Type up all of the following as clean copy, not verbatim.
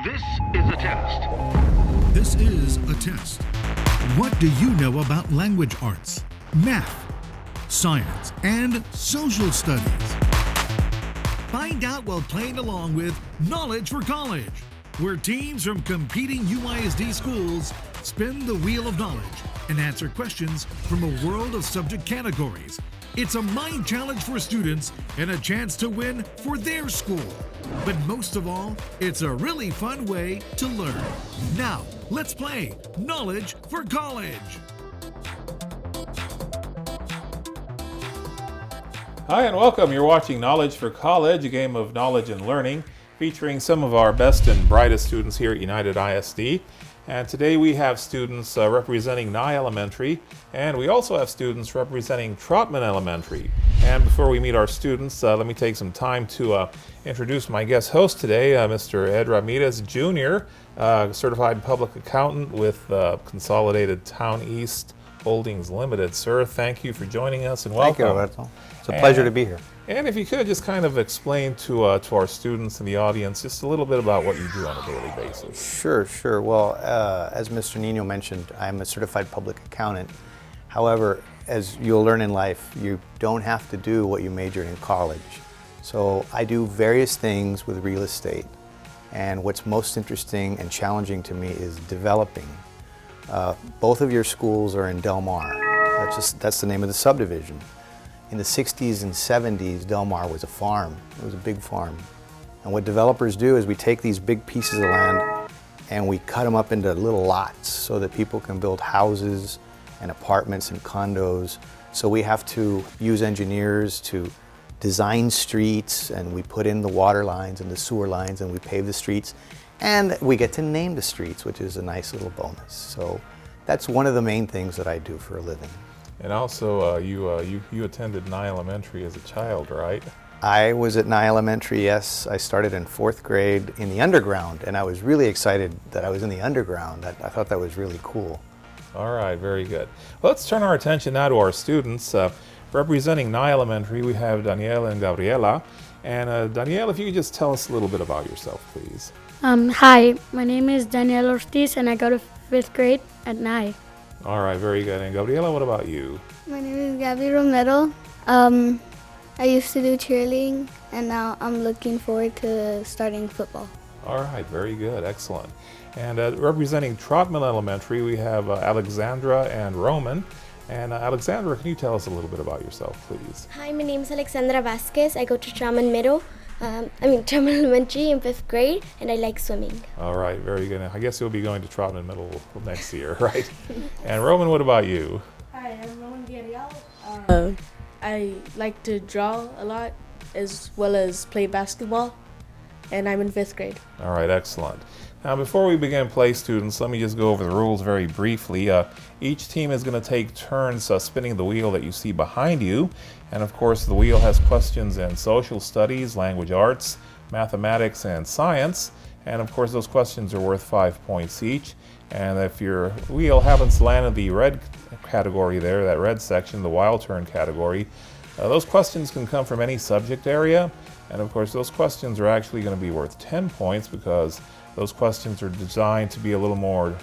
This is a test. This is a test. What do you know about language arts, math, science, and social studies? Find out while playing along with Knowledge for College, where teams from competing UISD schools spin the wheel of knowledge and answer questions from a world of subject categories. It's a mind challenge for students and a chance to win for their school. But most of all, it's a really fun way to learn. Now, let's play Knowledge for College. Hi and welcome. You're watching Knowledge for College, a game of knowledge and learning, featuring some of our best and brightest students here at United ISD. And today we have students representing Nye Elementary, and we also have students representing Trautmann Elementary. And before we meet our students, let me take some time to introduce my guest host today, Mr. Ed Ramirez Jr., certified public accountant with Consolidated Town East Holdings Limited. Sir, thank you for joining us and welcome. Thank you, Roberto. It's a pleasure to be here. And if you could just kind of explain to our students and the audience just a little bit about what you do on a daily basis. Sure. Well, as Mr. Nino mentioned, I'm a certified public accountant. However, as you'll learn in life, you don't have to do what you majored in college. So I do various things with real estate. And what's most interesting and challenging to me is developing. Both of your schools are in Del Mar. That's the name of the subdivision. In the 60s and 70s, Del Mar was a farm. It was a big farm. And what developers do is we take these big pieces of land and we cut them up into little lots so that people can build houses and apartments and condos. So we have to use engineers to design streets, and we put in the water lines and the sewer lines and we pave the streets. And we get to name the streets, which is a nice little bonus. So that's one of the main things that I do for a living. And also, you attended Nye Elementary as a child, right? I was at Nye Elementary, yes. I started in 4th grade in the underground, and I was really excited that I was in the underground. I thought that was really cool. All right, very good. Well, let's turn our attention now to our students. Representing Nye Elementary, we have Danielle and Gabriela. And Danielle, if you could just tell us a little bit about yourself, please. Hi, my name is Danielle Ortiz and I go to 5th grade at Nye. All right, very good. And Gabriela, what about you? My name is Gabby Romero. I used to do cheerleading, and now I'm looking forward to starting football. All right, very good, excellent. And representing Trautmann Elementary, we have Alexandra and Roman. And Alexandra, can you tell us a little bit about yourself, please? Hi, my name is Alexandra Vasquez. I go to Trautmann Trautmann Elementary in 5th grade, and I like swimming. All right, very good. I guess you'll be going to Trautmann Middle next year, right? And Roman, what about you? Hi, I'm Roman Villarreal. I like to draw a lot as well as play basketball, and I'm in 5th grade. All right, excellent. Now, before we begin play, students, let me just go over the rules very briefly. Each team is going to take turns spinning the wheel that you see behind you. And of course, the wheel has questions in social studies, language arts, mathematics, and science. And of course, those questions are worth 5 points each. And if your wheel happens to land in the red category there, that red section, the wild turn category, those questions can come from any subject area. And of course, those questions are actually going to be worth 10 points because those questions are designed to be a little more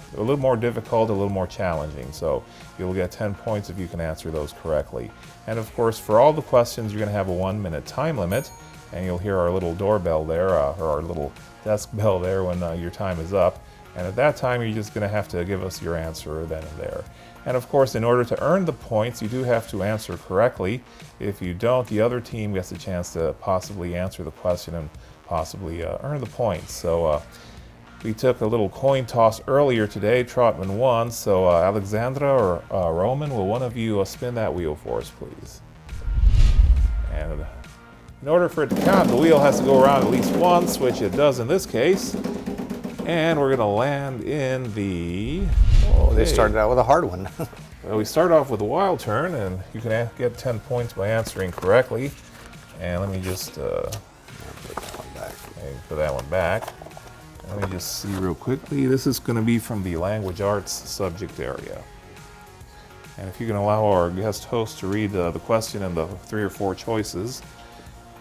difficult, a little more challenging. So you'll get 10 points if you can answer those correctly. And of course, for all the questions, you're going to have a 1-minute time limit, and you'll hear our little doorbell there, or our little desk bell there when your time is up. And at that time, you're just going to have to give us your answer then and there. And of course, in order to earn the points, you do have to answer correctly. If you don't, the other team gets a chance to possibly answer the question and possibly earn the points. So we took a little coin toss earlier today. Trautmann won. So Alexandra or Roman, will one of you spin that wheel for us, please? And in order for it to count, the wheel has to go around at least once, which it does in this case. And we're going to land in the... They started out with a hard one. Well, we start off with a wild turn, and you can get 10 points by answering correctly. And let me just put that one back. Let me just see real quickly. This is going to be from the language arts subject area. And if you can allow our guest host to read the question and the 3 or 4 choices.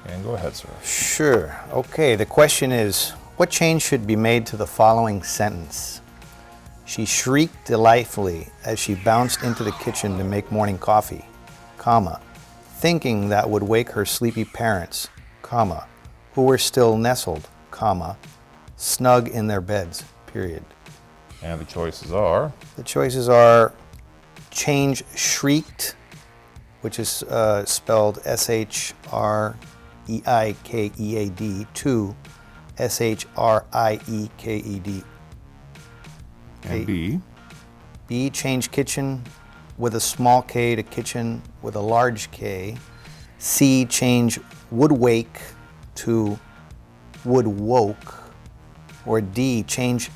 And go ahead, sir. Sure. Okay, the question is, What change should be made to the following sentence? She shrieked delightfully as she bounced into the kitchen to make morning coffee, comma, thinking that would wake her sleepy parents, comma, who were still nestled, comma, snug in their beds, period. And the choices are? The choices are change shrieked, which is spelled S-H-R-E-I-K-E-A-D, to S-H-R-I-E-K-E-D. And B? B, change kitchen with a small k to kitchen with a large K. C, change would wake to would woke. Or D, change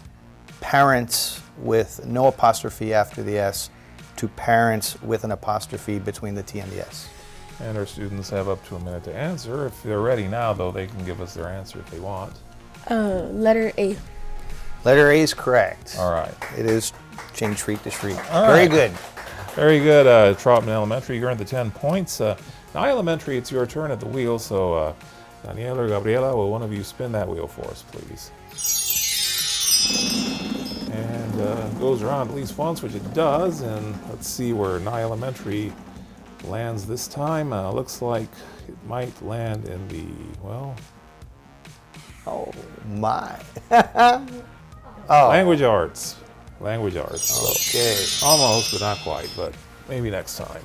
parents with no apostrophe after the S to parents with an apostrophe between the T and the S. And our students have up to a minute to answer. If they're ready now, though, they can give us their answer if they want. Letter A. Letter A is correct. All right. It is change shriek to shriek. All Very right. good. Very good, Trautmann Elementary. You earned the 10 points. Now, Elementary, it's your turn at the wheel, so Daniela or Gabriela, will one of you spin that wheel for us, please? And it goes around at least once, which it does, and let's see where Nye Elementary lands this time. Looks like it might land in the, well, Oh my. language arts. Language arts. So Okay. almost, but not quite, but maybe next time.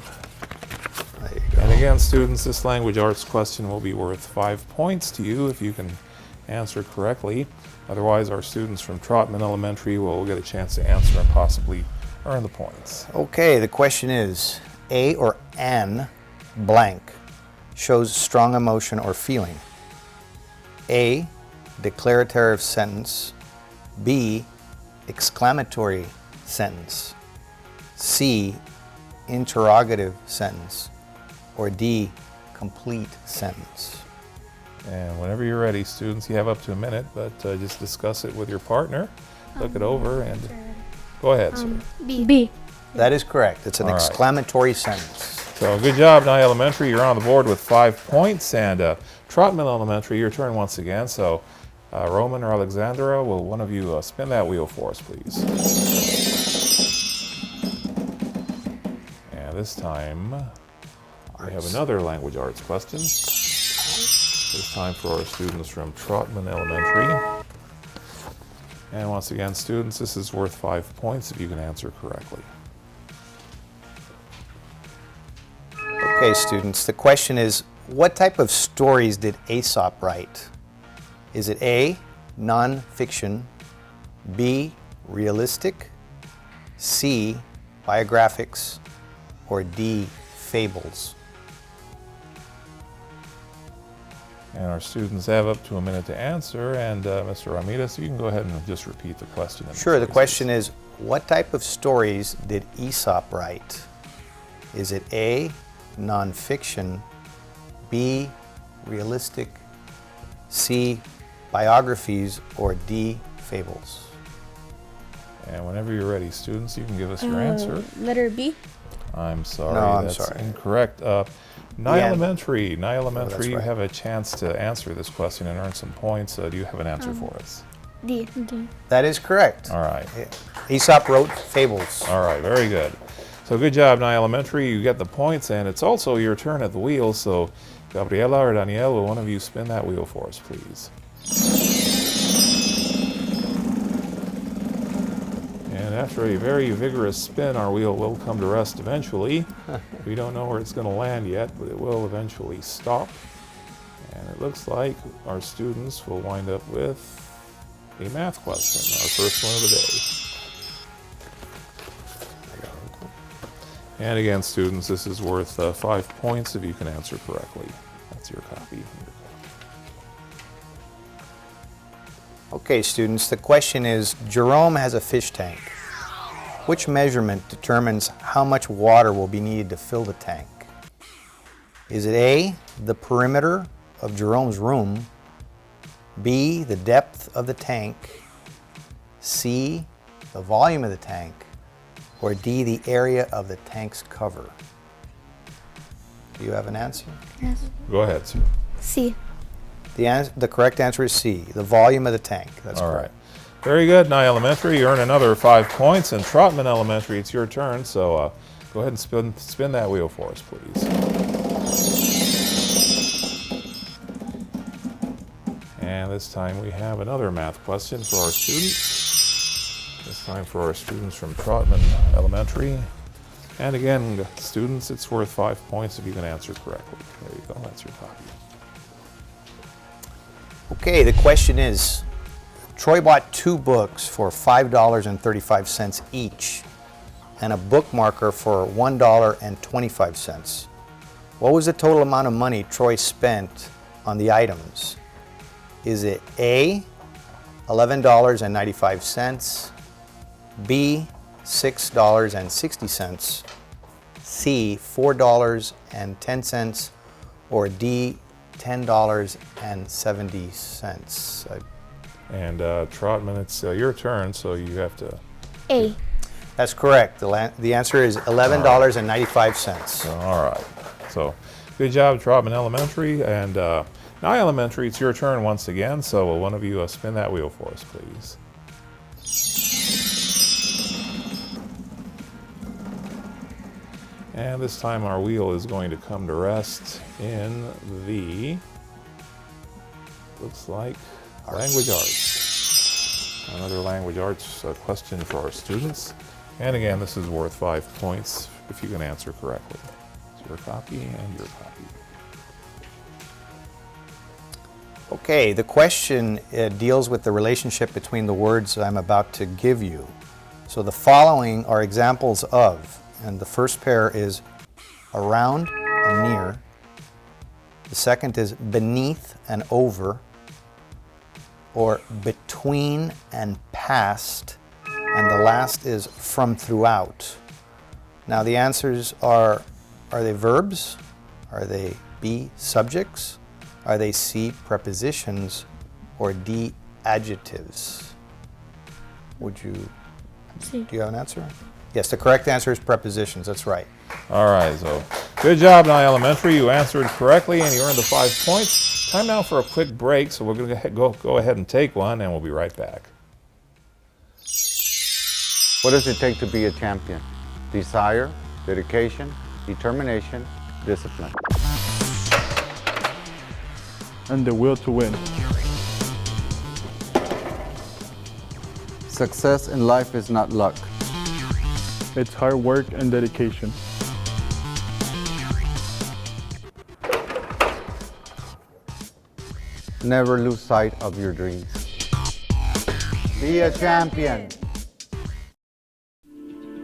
There you go. And again, students, this language arts question will be worth 5 points to you if you can answer correctly. Otherwise, our students from Trautmann Elementary will get a chance to answer and possibly earn the points. Okay, the question is, A or an blank shows strong emotion or feeling? A, declarative sentence. B, exclamatory sentence. C, interrogative sentence. Or D, complete sentence. And whenever you're ready, students, you have up to a minute, but just discuss it with your partner. Look it over and go ahead, sir. B. That is correct. It's an All right. exclamatory sentence. So good job, Nye Elementary. You're on the board with 5 points. And Trautmann Elementary, your turn once again. So Roman or Alexandra, will one of you spin that wheel for us, please? And this time, we have another language arts question. This time for our students from Trautmann Elementary. And once again, students, this is worth 5 points if you can answer correctly. Okay, students, the question is, what type of stories did Aesop write? Is it A, non-fiction, B, realistic, C, biographics, or D, fables? And our students have up to a minute to answer. And Mr. Ramirez, you can go ahead and just repeat the question. Sure, the question is, what type of stories did Aesop write? Is it A, non-fiction, B, realistic, C, biographies, or D, fables? And whenever you're ready, students, you can give us your answer. Letter B. I'm sorry, No, I'm that's sorry. incorrect. Nye Yeah. Elementary, that's you right. have a chance to answer this question and earn some points. Do you have an answer for us? D. That is correct. All right. Aesop wrote fables. All right, very good. So good job, Nye Elementary. You get the points, and it's also your turn at the wheel. So Gabriela or Danielle, will one of you spin that wheel for us, please? And after a very vigorous spin, our wheel will come to rest eventually. We don't know where it's going to land yet, but it will eventually stop. And it looks like our students will wind up with a math question, our first one of the day. And again, students, this is worth 5 points if you can answer correctly. That's your copy. Okay, students, the question is, Jerome has a fish tank. Which measurement determines how much water will be needed to fill the tank? Is it A, the perimeter of Jerome's room, B, the depth of the tank, C, the volume of the tank, or D, the area of the tank's cover? Do you have an answer? Yes. Go ahead, sir. C. The correct answer is C, the volume of the tank. That's All correct. right. Very good. Nye Elementary, you earn another 5 points. And Trautmann Elementary, it's your turn. So go ahead and spin that wheel for us, please. And this time we have another math question for our students. This time for our students from Trautmann Elementary. And again, students, it's worth 5 points if you can answer correctly. There you go. That's your copy. Okay, the question is, Troy bought 2 books for $5.35 each and a bookmarker for $1.25. What was the total amount of money Troy spent on the items? Is it A, $11.95, B, $6.60, C, $4.10, or D, $10.70? And Trautmann, it's your turn, so you have to... A. That's correct. The answer is $11.95. All right. So good job, Trautmann Elementary. And Nye Elementary, it's your turn once again. So will one of you spin that wheel for us, please? And this time our wheel is going to come to rest in the, looks like, language arts. Another language arts question for our students. And again, this is worth 5 points if you can answer correctly. It's your copy and your copy. Okay, the question deals with the relationship between the words I'm about to give you. So the following are examples of, and the first pair is around and near. The second is beneath and over, or between and past, and the last is from throughout. Now the answers are they verbs? Are they B, subjects? Are they C, prepositions? Or D, adjectives? Do you have an answer? Yes, the correct answer is prepositions, that's right. All right, so good job, Nye Elementary. You answered correctly and you earned the 5 points. Time now for a quick break, so we're going to go ahead and take one, and we'll be right back. What does it take to be a champion? Desire, dedication, determination, discipline. And the will to win. Success in life is not luck. It's hard work and dedication. Never lose sight of your dreams. Be a champion.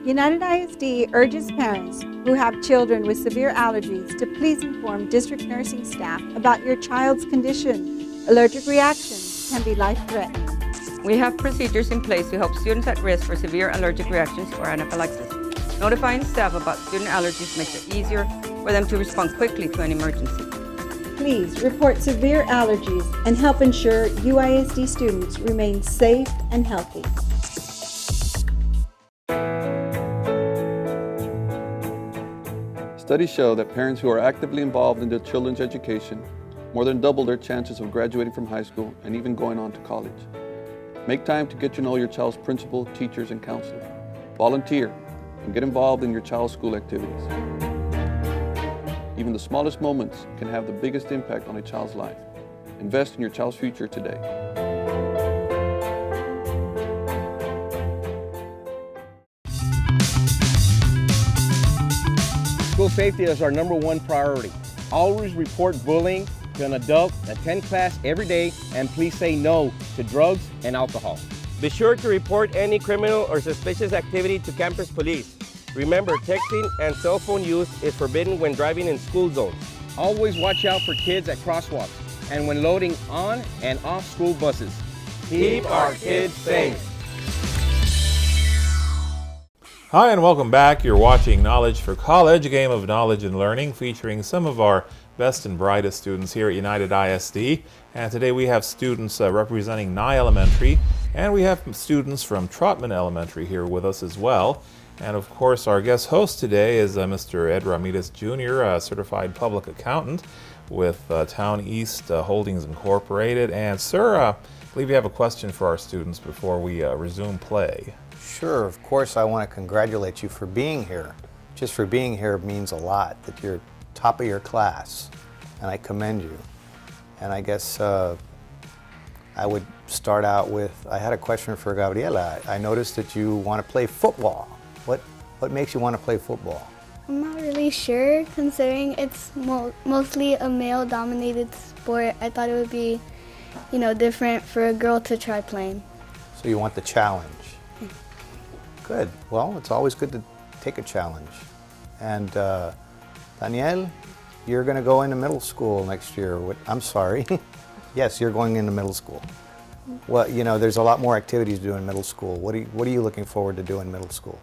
United ISD urges parents who have children with severe allergies to please inform district nursing staff about your child's condition. Allergic reactions can be life-threatening. We have procedures in place to help students at risk for severe allergic reactions or anaphylaxis. Notifying staff about student allergies makes it easier for them to respond quickly to an emergency. Please report severe allergies and help ensure UISD students remain safe and healthy. Studies show that parents who are actively involved in their children's education more than double their chances of graduating from high school and even going on to college. Make time to get to know your child's principal, teachers, and counselor. Volunteer and get involved in your child's school activities. Even the smallest moments can have the biggest impact on a child's life. Invest in your child's future today. School safety is our #1 priority. Always report bullying to an adult, attend class every day, and please say no to drugs and alcohol. Be sure to report any criminal or suspicious activity to campus police. Remember, texting and cell phone use is forbidden when driving in school zones. Always watch out for kids at crosswalks and when loading on and off school buses. Keep our kids safe. Hi and welcome back. You're watching Knowledge for College, a game of knowledge and learning featuring some of our best and brightest students here at United ISD. And today we have students representing Nye Elementary, and we have students from Trautmann Elementary here with us as well. And of course, our guest host today is Mr. Ed Ramirez Jr., a certified public accountant. with Town East Holdings Incorporated. And sir, I believe you have a question for our students before we resume play. Sure, of course I want to congratulate you for being here. Just for being here means a lot, that you're top of your class, and I commend you. And I guess I would start out with, I had a question for Gabriela. I noticed that you want to play football. What makes you want to play football? I'm not really sure, considering it's mostly a male-dominated sport. I thought it would be, different for a girl to try playing. So you want the challenge. Good. Well, it's always good to take a challenge. And Danielle, you're going to go into middle school next year. I'm sorry. Yes, you're going into middle school. Well, there's a lot more activities to do in middle school. What are you looking forward to do in middle school?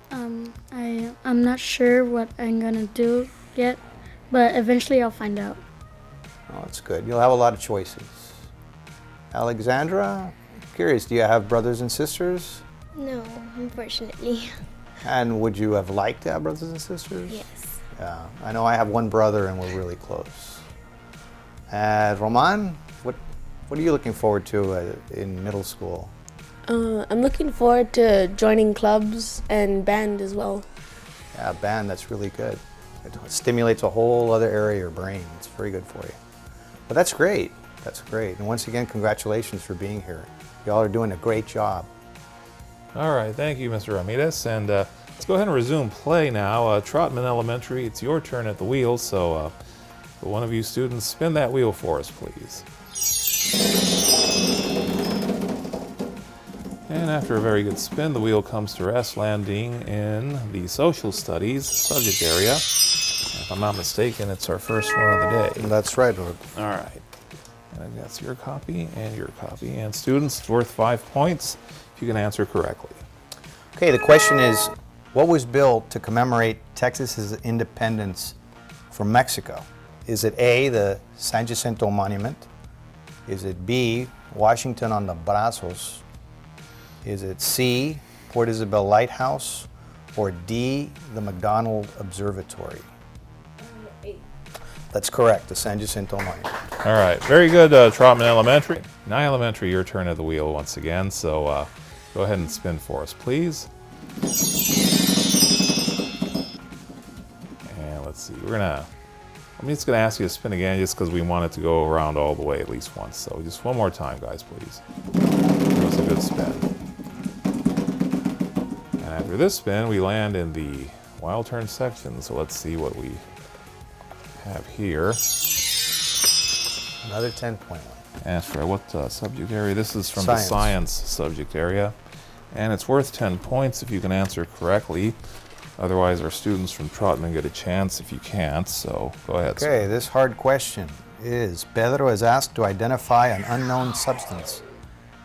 I'm not sure what I'm gonna do yet, but eventually I'll find out. Oh, that's good. You'll have a lot of choices. Alexandra, curious, do you have brothers and sisters? No, unfortunately. And would you have liked to have brothers and sisters? Yes. Yeah, I know I have one brother and we're really close. Roman, what are you looking forward to in middle school? I'm looking forward to joining clubs and band as well. Yeah, band, that's really good. It stimulates a whole other area of your brain. It's very good for you. But that's great. That's great. And once again, congratulations for being here. Y'all are doing a great job. All right, thank you, Mr. Ramirez. And let's go ahead and resume play now. Trautmann Elementary, it's your turn at the wheel, so one of you students spin that wheel for us, please. And after a very good spin, the wheel comes to rest, landing in the social studies subject area. If I'm not mistaken, it's our first one of the day. That's right, Lord. All right. And that's your copy and your copy. And students, it's worth 5 points if you can answer correctly. Okay, the question is, what was built to commemorate Texas's independence from Mexico? Is it A, the San Jacinto Monument? Is it B, Washington on the Brazos? Is it C, Port Isabel Lighthouse? Or D, the McDonald Observatory? That's correct, the San Jacinto Monument. All right, very good, Trautmann Elementary. Nye Elementary, your turn at the wheel once again, so go ahead and spin for us, please. And let's see, I'm just gonna ask you to spin again just because we want it to go around all the way at least once. So just one more time, guys, please. Give us a good spin. And after this spin, we land in the wild turn section. So let's see what we have here. Another 10-point one. As for what subject area? This is from Science. the science subject area. And it's worth 10 points if you can answer correctly. Otherwise, our students from Trautmann get a chance if you can't, so go ahead. Okay, this hard question is, Pedro is asked to identify an unknown substance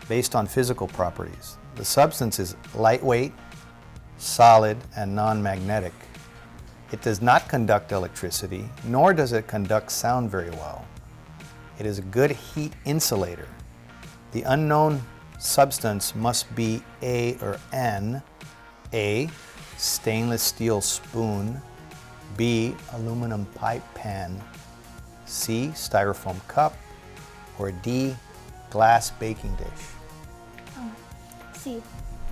based on physical properties. The substance is lightweight, solid, and non-magnetic. It does not conduct electricity, nor does it conduct sound very well. It is a good heat insulator. The unknown substance must be A or N. A, stainless steel spoon. B, aluminum pipe pan. C, styrofoam cup. Or D, glass baking dish. C.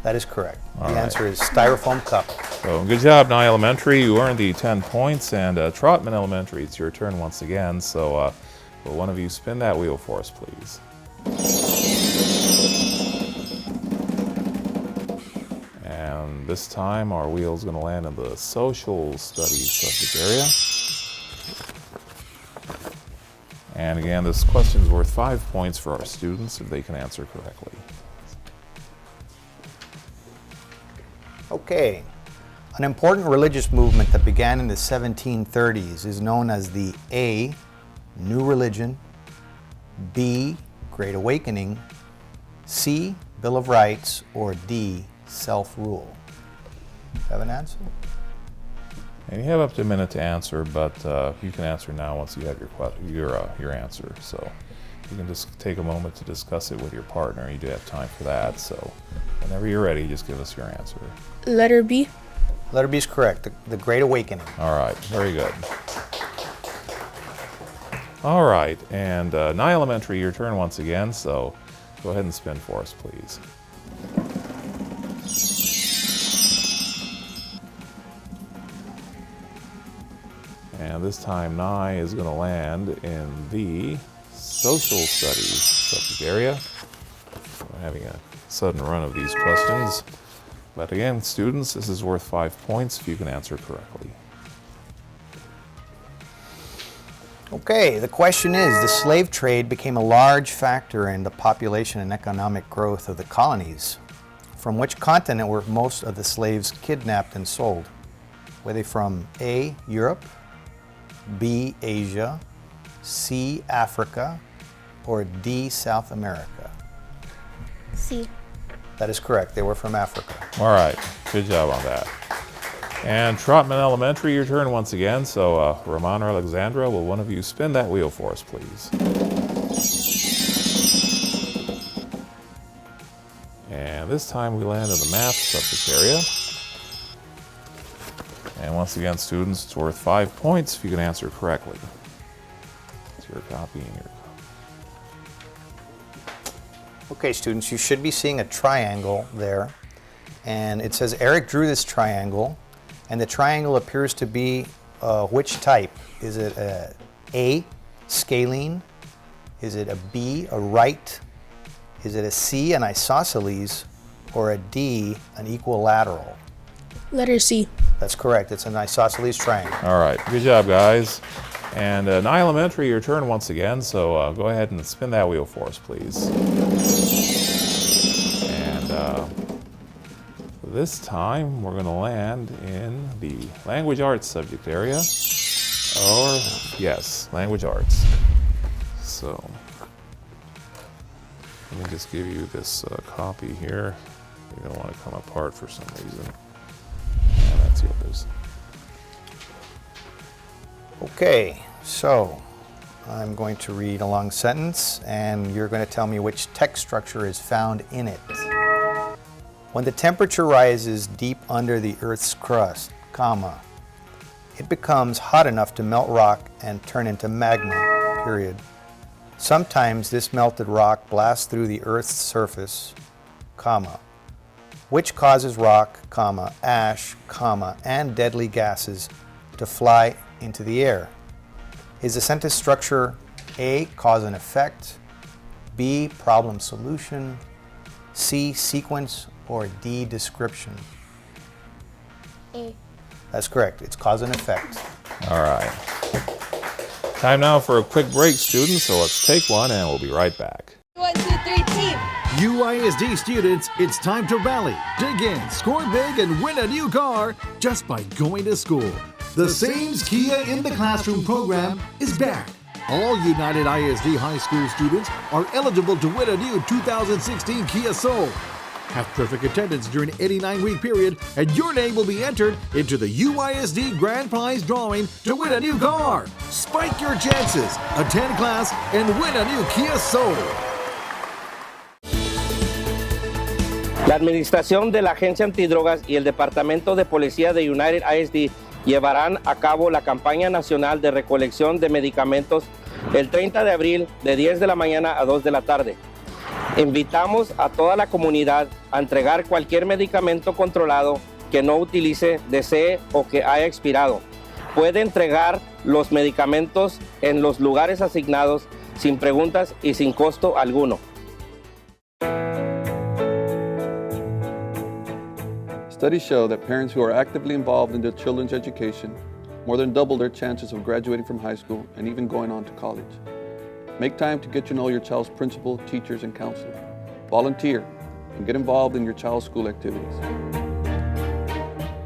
That is correct. All the right. answer is styrofoam cup. So good job, Nye Elementary. You earned the 10 points. And Trautmann Elementary, it's your turn once again. So will one of you spin that wheel for us, please? And this time our wheel is going to land in the social studies subject area. And again, this question is worth 5 points for our students if they can answer correctly. Okay. An important religious movement that began in the 1730s is known as the A, New Religion, B, Great Awakening, C, Bill of Rights, or D, Self-Rule. Have an answer? And you have up to a minute to answer, but you can answer now once you have your answer. So you can just take a moment to discuss it with your partner. You do have time for that. So whenever you're ready, just give us your answer. Letter B. Letter B is correct, the Great Awakening. All right, very good. All right, and Nye Elementary, your turn once again, so go ahead and spin for us, please. And this time, Nye is going to land in the social studies subject area. We're having a sudden run of these questions. But again, students, this is worth 5 points if you can answer correctly. Okay, the question is, the slave trade became a large factor in the population and economic growth of the colonies. From which continent were most of the slaves kidnapped and sold? Were they from A, Europe, B, Asia, C, Africa, or D, South America? C. That is correct. They were from Africa. All right, good job on that. And Trautmann Elementary, your turn once again. So, Ramon or Alexandra, will one of you spin that wheel for us, please? And this time we land in the math subject area. And once again, students, it's worth 5 points if you can answer correctly. It's your copy and your copy. Okay, students, you should be seeing a triangle there. And it says Eric drew this triangle. And the triangle appears to be which type? Is it A, scalene? Is it a B, a right? Is it a C, an isosceles? Or a D, an equilateral? Letter C. That's correct. It's an isosceles triangle. All right, good job, guys. And Nye Elementary, your turn once again. So go ahead and spin that wheel for us, please. And this time, we're going to land in the language arts subject area. Or, yes, language arts. So, let me just give you this copy here. You're going to want to come apart for some reason. And that's yours. Okay, so I'm going to read a long sentence, and you're going to tell me which text structure is found in it. When the temperature rises deep under the Earth's crust, comma, it becomes hot enough to melt rock and turn into magma, period. Sometimes this melted rock blasts through the Earth's surface, comma, which causes rock, comma, ash, comma, and deadly gases to fly into the air. Is the sentence structure A, cause and effect, B, problem solution, C, sequence, or D, description? A. That's correct. It's cause and effect. All right. Time now for a quick break, students, so let's take one and we'll be right back. 1, 2, 3, team. UISD students, it's time to rally, dig in, score big, and win a new car just by going to school. The Sames Kia in the Classroom program is back. All United ISD high school students are eligible to win a new 2016 Kia Soul. Have perfect attendance during an 89-week period, and your name will be entered into the UISD Grand Prize drawing to win a new car. Spike your chances, attend class, and win a new Kia Soul. La Administración de la Agencia Antidrogas y el Departamento de Policía de United ISD llevarán a cabo la campaña nacional de recolección de medicamentos el 30 de abril de 10 de la mañana a 2 de la tarde. Invitamos a toda la comunidad a entregar cualquier medicamento controlado que no utilice, desee o que haya expirado. Puede entregar los medicamentos en los lugares asignados sin preguntas y sin costo alguno. Studies show that parents who are actively involved in their children's education more than double their chances of graduating from high school and even going on to college. Make time to get to know your child's principal, teachers, and counselor. Volunteer and get involved in your child's school activities.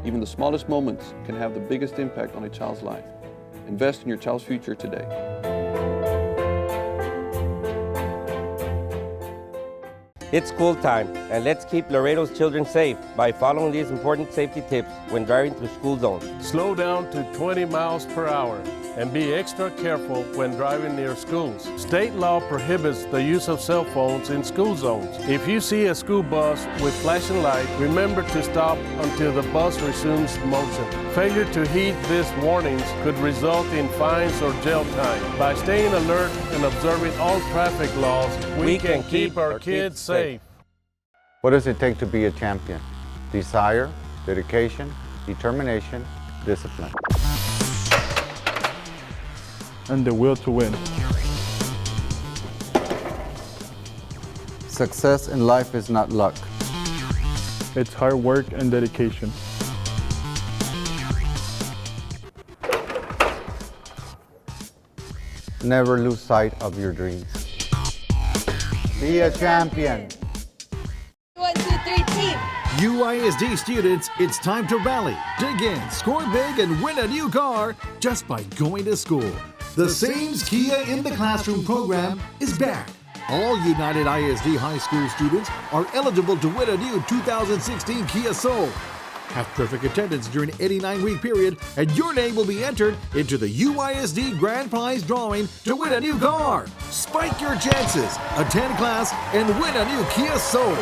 Even the smallest moments can have the biggest impact on a child's life. Invest in your child's future today. It's school time, and let's keep Laredo's children safe by following these important safety tips when driving through school zones. Slow down to 20 miles per hour. and be extra careful when driving near schools. State law prohibits the use of cell phones in school zones. If you see a school bus with flashing light, remember to stop until the bus resumes motion. Failure to heed these warnings could result in fines or jail time. By staying alert and observing all traffic laws, we can keep our kids safe. What does it take to be a champion? Desire, dedication, determination, discipline. And the will to win. Success in life is not luck. It's hard work and dedication. Never lose sight of your dreams. Be a champion. 1, 2, 3, team. UISD students, it's time to rally, dig in, score big, and win a new car just by going to school. The Sames Kia in the Classroom program is back. All United ISD high school students are eligible to win a new 2016 Kia Soul. Have perfect attendance during an 89-week period, and your name will be entered into the UISD Grand Prize drawing to win a new car. Spike your chances, attend class, and win a new Kia Soul.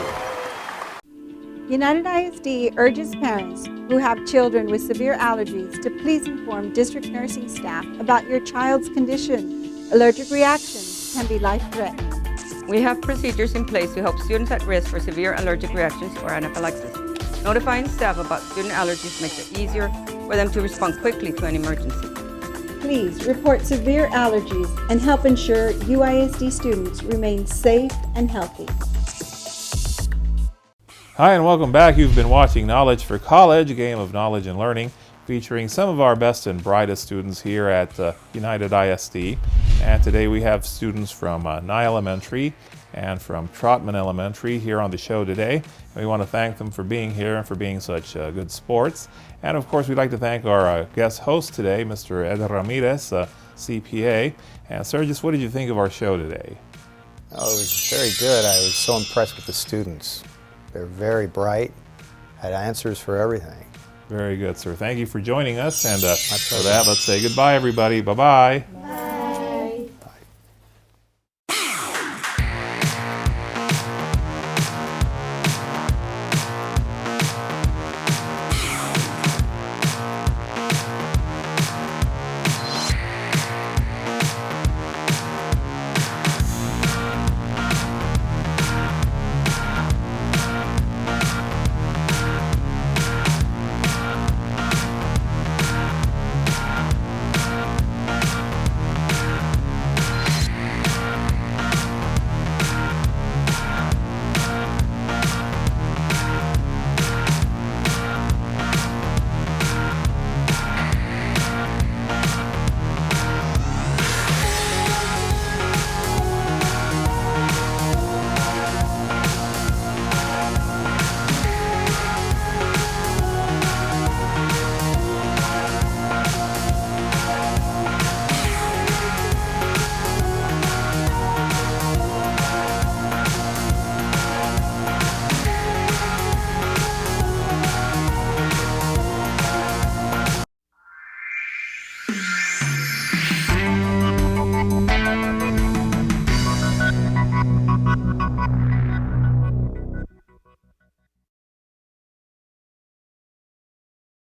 United ISD urges parents who have children with severe allergies to please inform district nursing staff about your child's condition. Allergic reactions can be life-threatening. We have procedures in place to help students at risk for severe allergic reactions or anaphylaxis. Notifying staff about student allergies makes it easier for them to respond quickly to an emergency. Please report severe allergies and help ensure UISD students remain safe and healthy. Hi and welcome back. You've been watching Knowledge for College, a game of knowledge and learning, featuring some of our best and brightest students here at United ISD. And today we have students from Nye Elementary and from Trautmann Elementary here on the show today. And we want to thank them for being here and for being such good sports. And of course, we'd like to thank our guest host today, Mr. Ed Ramirez, CPA. And sir, just what did you think of our show today? Oh, it was very good. I was so impressed with the students. They're very bright, had answers for everything. Very good, sir. Thank you for joining us. And for that, let's say goodbye, everybody. Bye-bye. Bye.